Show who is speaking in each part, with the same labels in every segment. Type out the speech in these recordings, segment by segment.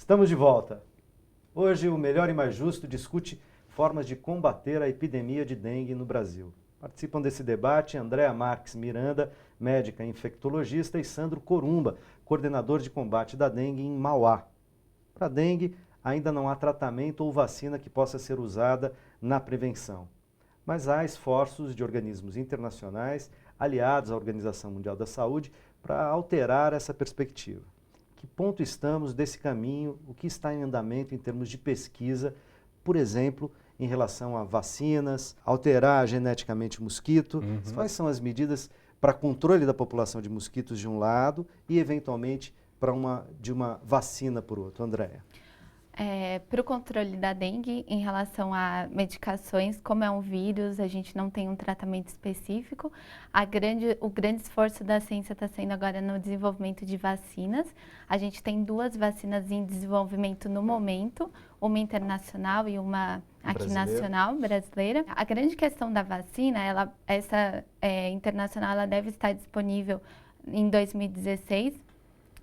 Speaker 1: Estamos de volta. Hoje, o Melhor e Mais Justo discute formas de combater a epidemia de dengue no Brasil. Participam desse debate Andréa Marques Miranda, médica infectologista, e Sandro Corumba, coordenador de combate da dengue em Mauá. Para a dengue, ainda não há tratamento ou vacina que possa ser usada na prevenção. Mas há esforços de organismos internacionais aliados à Organização Mundial da Saúde para alterar essa perspectiva. Que ponto estamos desse caminho? O que está em andamento em termos de pesquisa, por exemplo, em relação a vacinas, alterar geneticamente o mosquito? Quais são as medidas para controle da população de mosquitos de um lado e, eventualmente, de uma vacina por outro? Andréa.
Speaker 2: Para o controle da dengue, em relação a medicações, como é um vírus, a gente não tem um tratamento específico. O grande esforço da ciência está sendo agora no desenvolvimento de vacinas. A gente tem 2 vacinas em desenvolvimento no momento, uma internacional e uma aqui nacional, brasileira. A grande questão da vacina, essa internacional, ela deve estar disponível em 2016.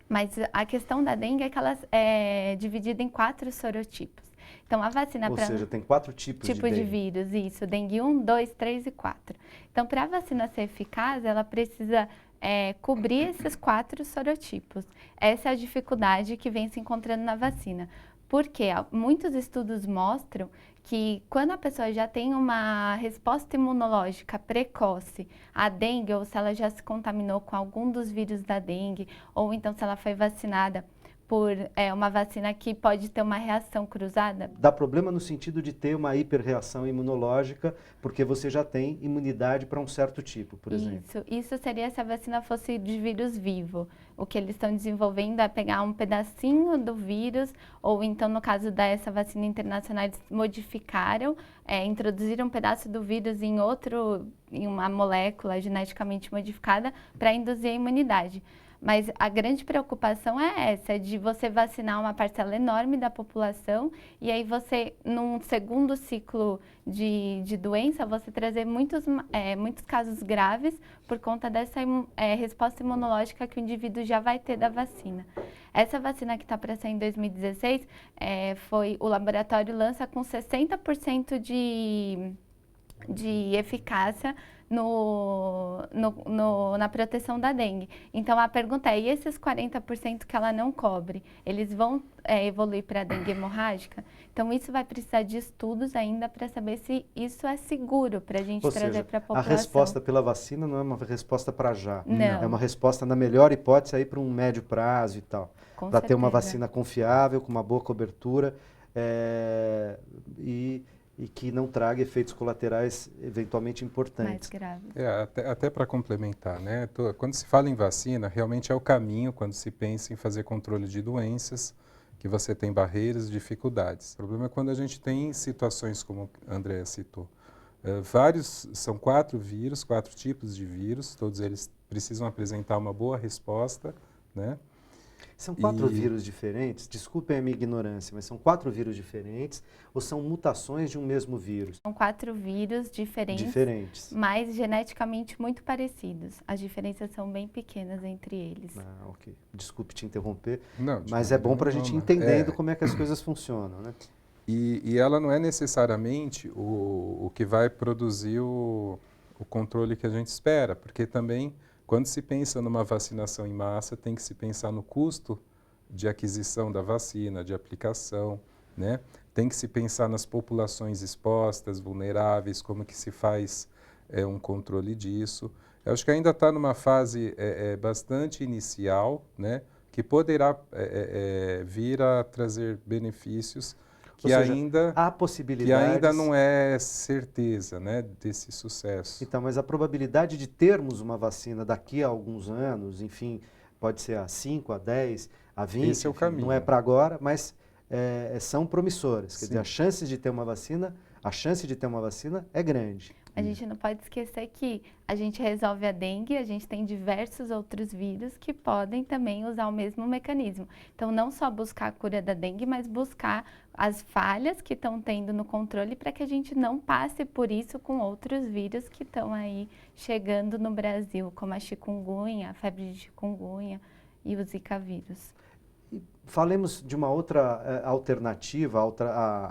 Speaker 2: Mas a questão da dengue é que ela é dividida em 4 sorotipos. Então, a vacina
Speaker 1: Ou seja, tem 4 tipos
Speaker 2: de vírus, isso. Dengue 1, 2, 3 e 4. Então, para a vacina ser eficaz, ela precisa cobrir esses 4 sorotipos. Essa é a dificuldade que vem se encontrando na vacina. Porque muitos estudos mostram que quando a pessoa já tem uma resposta imunológica precoce à dengue, ou se ela já se contaminou com algum dos vírus da dengue, ou então se ela foi vacinada por uma vacina que pode ter uma reação cruzada.
Speaker 1: Dá problema no sentido de ter uma hiperreação imunológica, porque você já tem imunidade para um certo tipo, por exemplo.
Speaker 2: Isso seria se a vacina fosse de vírus vivo. O que eles estão desenvolvendo é pegar um pedacinho do vírus, ou então, no caso dessa vacina internacional, eles modificaram, introduziram um pedaço do vírus em uma molécula geneticamente modificada para induzir a imunidade. Mas a grande preocupação é essa, de você vacinar uma parcela enorme da população e aí você, num segundo ciclo de doença, você trazer muitos casos graves por conta dessa resposta imunológica que o indivíduo já vai ter da vacina. Essa vacina que está para sair em 2016, o laboratório lança com 60% de eficácia na proteção da dengue. Então, a pergunta é, e esses 40% que ela não cobre, eles vão evoluir para a dengue hemorrágica? Então, isso vai precisar de estudos ainda para saber se isso é seguro para a gente trazer para a população.
Speaker 1: A resposta pela vacina não é uma resposta para já.
Speaker 2: Não.
Speaker 1: É uma resposta, na melhor hipótese, aí para um médio prazo e tal. Para ter uma vacina confiável, com uma boa cobertura e que não traga efeitos colaterais eventualmente importantes.
Speaker 2: Mais graves.
Speaker 3: Até para complementar, né? Quando se fala em vacina, realmente é o caminho quando se pensa em fazer controle de doenças, que você tem barreiras, dificuldades. O problema é quando a gente tem situações como a Andréa citou. São 4 vírus, 4 tipos de vírus, todos eles precisam apresentar uma boa resposta, né?
Speaker 1: São 4 vírus diferentes? Desculpem a minha ignorância, mas são 4 vírus diferentes ou são mutações de um mesmo vírus?
Speaker 2: São 4 vírus diferentes, mas geneticamente muito parecidos. As diferenças são bem pequenas entre eles.
Speaker 1: Ok. Desculpe te interromper,
Speaker 3: não,
Speaker 1: mas é bom para a gente ir entendendo como é que as coisas funcionam, né?
Speaker 3: E ela não é necessariamente o que vai produzir o controle que a gente espera, porque também, quando se pensa numa vacinação em massa, tem que se pensar no custo de aquisição da vacina, de aplicação, né? Tem que se pensar nas populações expostas, vulneráveis, como que se faz um controle disso. Eu acho que ainda está numa fase bastante inicial, né? Que poderá vir a trazer benefícios que ainda não é certeza, né, desse sucesso.
Speaker 1: Então, mas a probabilidade de termos uma vacina daqui a alguns anos, enfim, pode ser a 5, a 10, a 20,
Speaker 3: esse é o caminho.
Speaker 1: Não é para agora, mas são promissoras. Quer
Speaker 3: Sim.
Speaker 1: dizer, a chance de ter uma vacina é grande.
Speaker 2: A gente não pode esquecer que a gente resolve a dengue, a gente tem diversos outros vírus que podem também usar o mesmo mecanismo. Então, não só buscar a cura da dengue, mas buscar as falhas que estão tendo no controle para que a gente não passe por isso com outros vírus que estão aí chegando no Brasil, como a chikungunya, a febre de chikungunya e o Zika vírus.
Speaker 1: Falemos de uma outra alternativa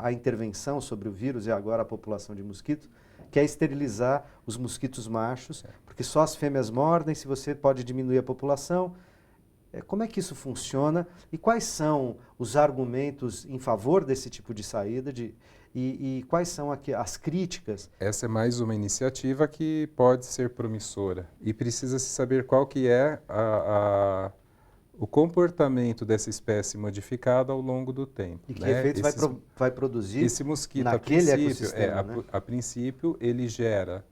Speaker 1: à intervenção sobre o vírus e agora a população de mosquitos, que é esterilizar os mosquitos machos, porque só as fêmeas mordem, se você pode diminuir a população. Como é que isso funciona e quais são os argumentos em favor desse tipo de saída e quais são as críticas?
Speaker 3: Essa é mais uma iniciativa que pode ser promissora e precisa se saber qual que é o comportamento dessa espécie modificada ao longo do tempo.
Speaker 1: E que efeitos vai produzir
Speaker 3: esse mosquito,
Speaker 1: naquele ecossistema,
Speaker 3: né? A princípio, ele gera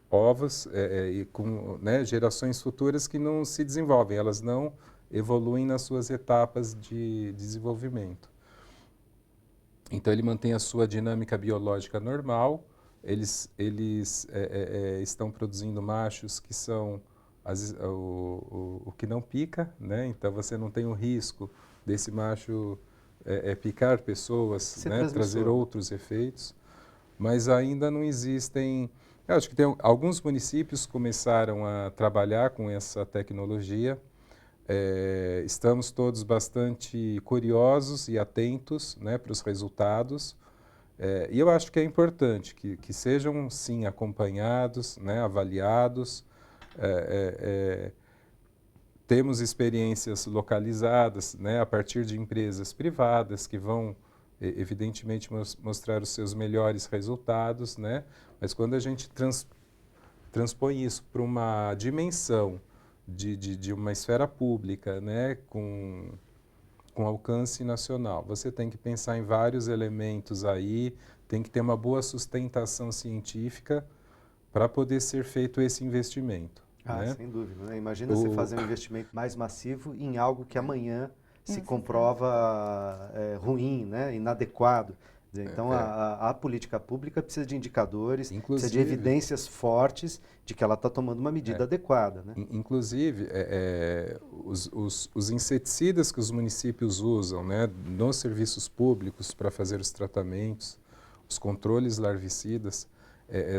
Speaker 3: ovos com gerações futuras que não se desenvolvem, elas não evoluem nas suas etapas de desenvolvimento. Então, ele mantém a sua dinâmica biológica normal, eles estão produzindo machos que são o que não pica, né? Então você não tem o risco desse macho picar pessoas, né? Trazer outros efeitos, mas ainda não existem. Eu acho que alguns municípios começaram a trabalhar com essa tecnologia. Estamos todos bastante curiosos e atentos, né, para os resultados. E eu acho que é importante que sejam, sim, acompanhados, né, avaliados. Temos experiências localizadas, né, a partir de empresas privadas que vão, evidentemente, mostrar os seus melhores resultados, né? Mas quando a gente transpõe isso para uma dimensão de uma esfera pública, né, com alcance nacional, você tem que pensar em vários elementos aí, tem que ter uma boa sustentação científica para poder ser feito esse investimento. Né?
Speaker 1: Sem dúvida. Né? Imagina você fazer um investimento mais massivo em algo que amanhã se comprova ruim, né? Inadequado. Então, a política pública precisa de indicadores, precisa de evidências fortes de que ela está tomando uma medida adequada. Né?
Speaker 3: Inclusive, os inseticidas que os municípios usam, né, nos serviços públicos para fazer os tratamentos, os controles larvicidas,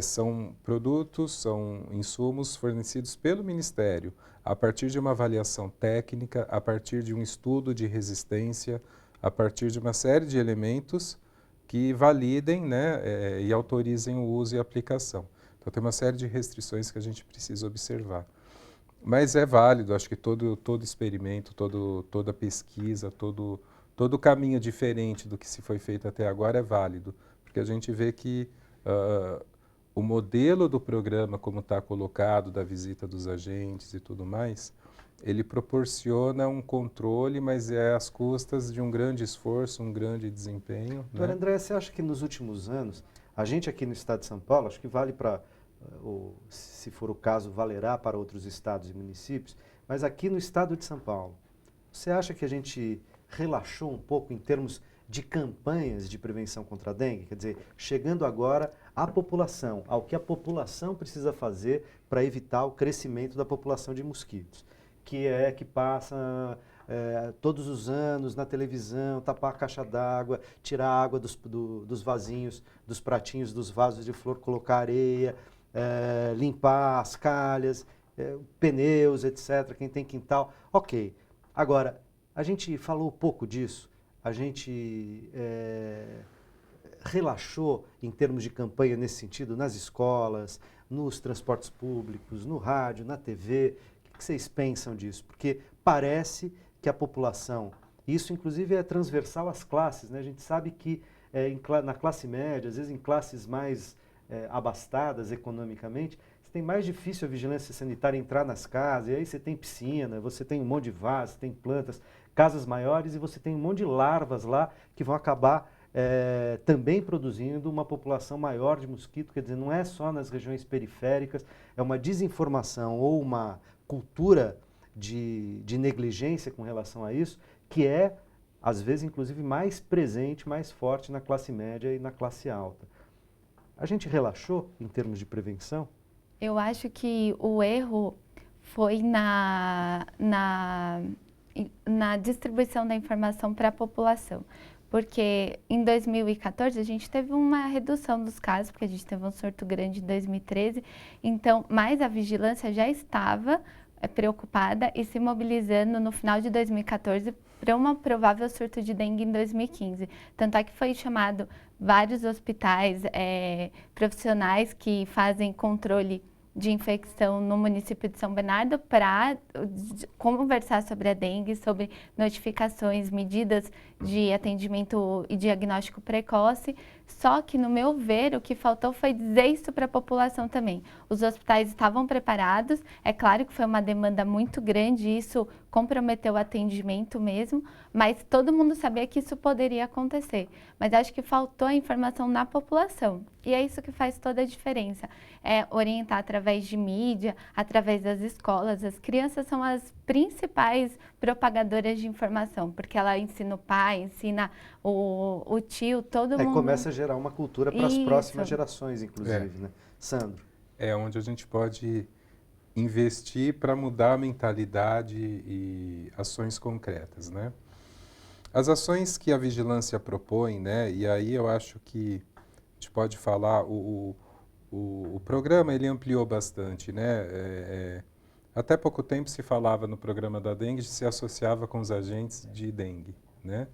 Speaker 3: são produtos, são insumos fornecidos pelo Ministério a partir de uma avaliação técnica, a partir de um estudo de resistência, a partir de uma série de elementos que validem, né, e autorizem o uso e a aplicação. Então, tem uma série de restrições que a gente precisa observar. Mas é válido, acho que todo experimento, toda pesquisa, todo caminho diferente do que se foi feito até agora é válido, porque a gente vê que o modelo do programa, como está colocado, da visita dos agentes e tudo mais, ele proporciona um controle, mas é às custas de um grande esforço, um grande desempenho.
Speaker 1: Doutor André, você acha que nos últimos anos, a gente aqui no estado de São Paulo, acho que vale para, se for o caso, valerá para outros estados e municípios, mas aqui no estado de São Paulo, você acha que a gente relaxou um pouco em termos de campanhas de prevenção contra a dengue? Quer dizer, chegando agora à população, ao que a população precisa fazer para evitar o crescimento da população de mosquitos, que passa todos os anos na televisão, tapar a caixa d'água, tirar a água dos vasinhos, dos pratinhos, dos vasos de flor, colocar areia, limpar as calhas, pneus, etc., quem tem quintal. Ok. Agora, a gente falou pouco disso, a gente relaxou em termos de campanha nesse sentido, nas escolas, nos transportes públicos, no rádio, na TV. O que vocês pensam disso? Porque parece que a população, isso inclusive é transversal às classes, né? A gente sabe que na classe média, às vezes em classes mais abastadas economicamente, tem mais difícil a vigilância sanitária entrar nas casas, e aí você tem piscina, você tem um monte de vasos, tem plantas, casas maiores, e você tem um monte de larvas lá que vão acabar também produzindo uma população maior de mosquito. Quer dizer, não é só nas regiões periféricas, é uma desinformação ou uma cultura de negligência com relação a isso, que é, às vezes, inclusive, mais presente, mais forte na classe média e na classe alta. A gente relaxou em termos de prevenção?
Speaker 2: Eu acho que o erro foi na distribuição da informação para a população. Porque em 2014 a gente teve uma redução dos casos, porque a gente teve um surto grande em 2013, então, mas a vigilância já estava preocupada e se mobilizando no final de 2014 para um provável surto de dengue em 2015. Tanto é que foi chamado vários hospitais, profissionais que fazem controle de infecção no município de São Bernardo para conversar sobre a dengue, sobre notificações, medidas de atendimento e diagnóstico precoce. Só que, no meu ver, o que faltou foi dizer isso para a população também. Os hospitais estavam preparados, é claro que foi uma demanda muito grande, isso comprometeu o atendimento mesmo, mas todo mundo sabia que isso poderia acontecer. Mas acho que faltou a informação na população. E é isso que faz toda a diferença. É orientar através de mídia, através das escolas. As crianças são as principais propagadoras de informação, porque ela ensina o pai, ensina o tio, todo mundo.
Speaker 1: Começa a gerar uma cultura para as próximas gerações, inclusive, né? Sandro.
Speaker 3: É onde a gente pode investir para mudar a mentalidade e ações concretas, né? As ações que a vigilância propõe, né? E aí eu acho que a gente pode falar, o programa ele ampliou bastante, né? Até pouco tempo se falava no programa da dengue, se associava com os agentes de dengue, né?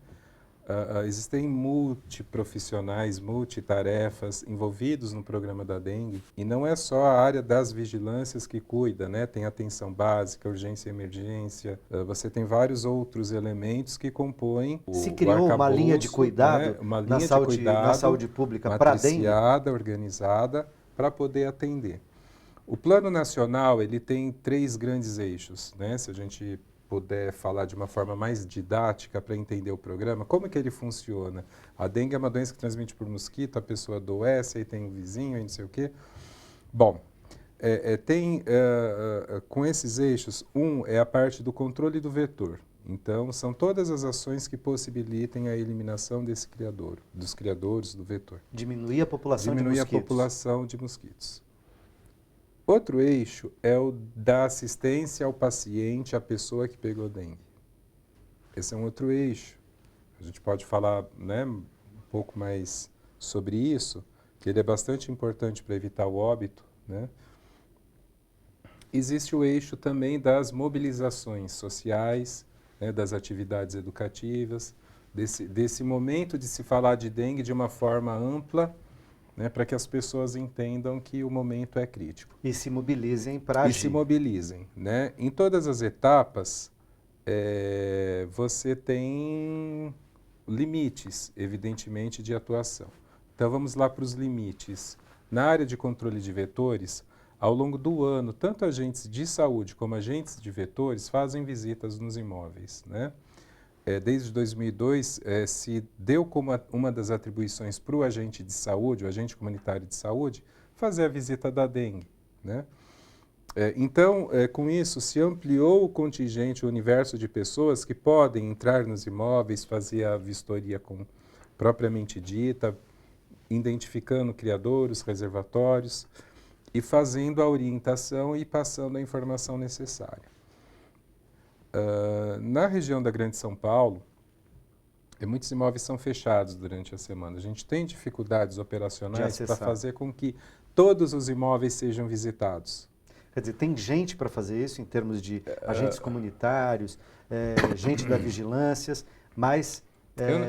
Speaker 3: Existem multiprofissionais, multitarefas envolvidos no programa da dengue e não é só a área das vigilâncias que cuida, né? Tem atenção básica, urgência e emergência, você tem vários outros elementos que compõem
Speaker 1: Se criou uma linha de cuidado,
Speaker 3: né? Uma linha
Speaker 1: na
Speaker 3: de cuidado
Speaker 1: saúde pública para dengue?
Speaker 3: matriciada, organizada, para poder atender. O Plano Nacional ele tem 3 grandes eixos, né? Se a gente puder falar de uma forma mais didática para entender o programa, como que ele funciona? A dengue é uma doença que transmite por mosquito, a pessoa adoece, aí tem um vizinho, aí não sei o quê. Bom, com esses eixos, é a parte do controle do vetor. Então, são todas as ações que possibilitem a eliminação desse criador, dos criadores do vetor.
Speaker 1: Diminuir a população de
Speaker 3: Diminuir a
Speaker 1: mosquitos.
Speaker 3: população de mosquitos. Outro eixo é o da assistência ao paciente, à pessoa que pegou dengue. Esse é um outro eixo. A gente pode falar, né, um pouco mais sobre isso, que ele é bastante importante para evitar o óbito, né? Existe o eixo também das mobilizações sociais, né, das atividades educativas, desse momento de se falar de dengue de uma forma ampla, né, para que as pessoas entendam que o momento é crítico.
Speaker 1: E se mobilizem para agir.
Speaker 3: E se mobilizem, né? Em todas as etapas, você tem limites, evidentemente, de atuação. Então, vamos lá para os limites. Na área de controle de vetores, ao longo do ano, tanto agentes de saúde como agentes de vetores fazem visitas nos imóveis, né? Desde 2002, se deu como uma das atribuições para o agente de saúde, o agente comunitário de saúde, fazer a visita da dengue, né? Então, com isso, se ampliou o contingente, o universo de pessoas que podem entrar nos imóveis, fazer a vistoria propriamente dita, identificando criadouros, reservatórios e fazendo a orientação e passando a informação necessária. Na região da Grande São Paulo, muitos imóveis são fechados durante a semana. A gente tem dificuldades operacionais para fazer com que todos os imóveis sejam visitados.
Speaker 1: Quer dizer, tem gente para fazer isso em termos de agentes comunitários, gente da vigilâncias, mas...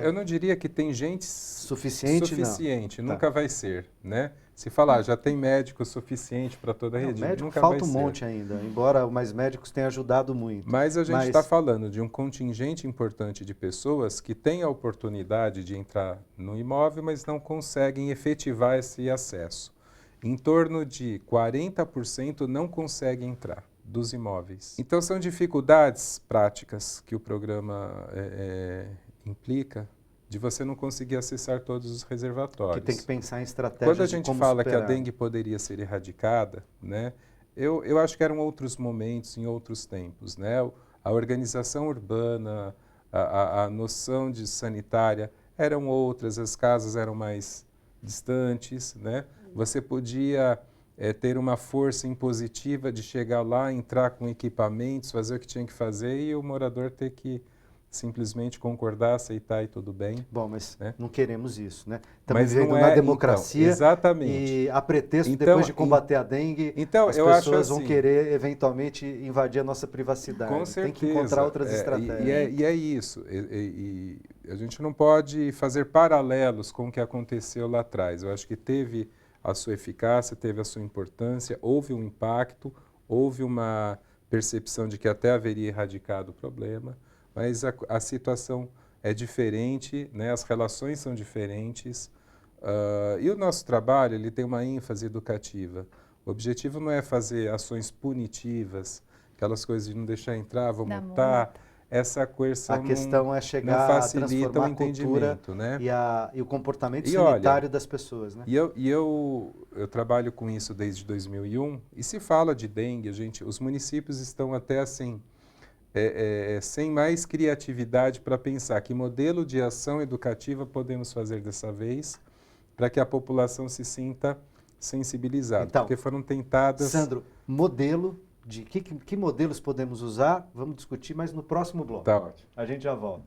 Speaker 3: Eu não diria que tem gente suficiente,
Speaker 1: não.
Speaker 3: Nunca vai ser, né? Se falar, já tem médico suficiente para toda a rede,
Speaker 1: médico
Speaker 3: nunca
Speaker 1: falta
Speaker 3: vai
Speaker 1: um monte ainda, embora mais médicos tenham ajudado muito.
Speaker 3: Mas a gente está falando de um contingente importante de pessoas que têm a oportunidade de entrar no imóvel, mas não conseguem efetivar esse acesso. Em torno de 40% não conseguem entrar dos imóveis. Então, são dificuldades práticas que o programa implica de você não conseguir acessar todos os reservatórios.
Speaker 1: Que tem que pensar em estratégias.
Speaker 3: Quando a gente fala que a dengue poderia ser erradicada, né, eu acho que eram outros momentos, em outros tempos, né? A organização urbana, a noção de sanitária eram outras, as casas eram mais distantes, né? Você podia ter uma força impositiva de chegar lá, entrar com equipamentos, fazer o que tinha que fazer e o morador ter que simplesmente concordar, aceitar e tudo bem.
Speaker 1: Bom, mas
Speaker 3: né?
Speaker 1: não queremos isso, né? Estamos
Speaker 3: Mas
Speaker 1: vivendo
Speaker 3: não
Speaker 1: na
Speaker 3: é,
Speaker 1: democracia
Speaker 3: então, exatamente.
Speaker 1: e a pretexto,
Speaker 3: Então,
Speaker 1: depois de combater a dengue,
Speaker 3: então,
Speaker 1: as
Speaker 3: eu acho
Speaker 1: pessoas vão
Speaker 3: assim,
Speaker 1: querer eventualmente invadir a nossa privacidade.
Speaker 3: com certeza.
Speaker 1: Tem que encontrar outras estratégias.
Speaker 3: E é isso. E a gente não pode fazer paralelos com o que aconteceu lá atrás. Eu acho que teve a sua eficácia, teve a sua importância, houve um impacto, houve uma percepção de que até haveria erradicado o problema, mas a situação é diferente, né? As relações são diferentes, e o nosso trabalho ele tem uma ênfase educativa. O objetivo não é fazer ações punitivas, aquelas coisas de não deixar entrar, vou multar. Essa coerção
Speaker 1: a questão é chegar
Speaker 3: não
Speaker 1: a
Speaker 3: facilita
Speaker 1: transformar
Speaker 3: o
Speaker 1: a cultura,
Speaker 3: entendimento, né?
Speaker 1: e o comportamento
Speaker 3: E
Speaker 1: sanitário
Speaker 3: olha,
Speaker 1: das pessoas, né?
Speaker 3: Eu trabalho com isso desde 2001 e se fala de dengue, os municípios estão até assim, sem mais criatividade para pensar que modelo de ação educativa podemos fazer dessa vez para que a população se sinta sensibilizada,
Speaker 1: Então,
Speaker 3: porque foram tentadas...
Speaker 1: Sandro, modelo de que modelos podemos usar? Vamos discutir, mas no próximo bloco.
Speaker 3: Tá ótimo.
Speaker 1: A gente já volta.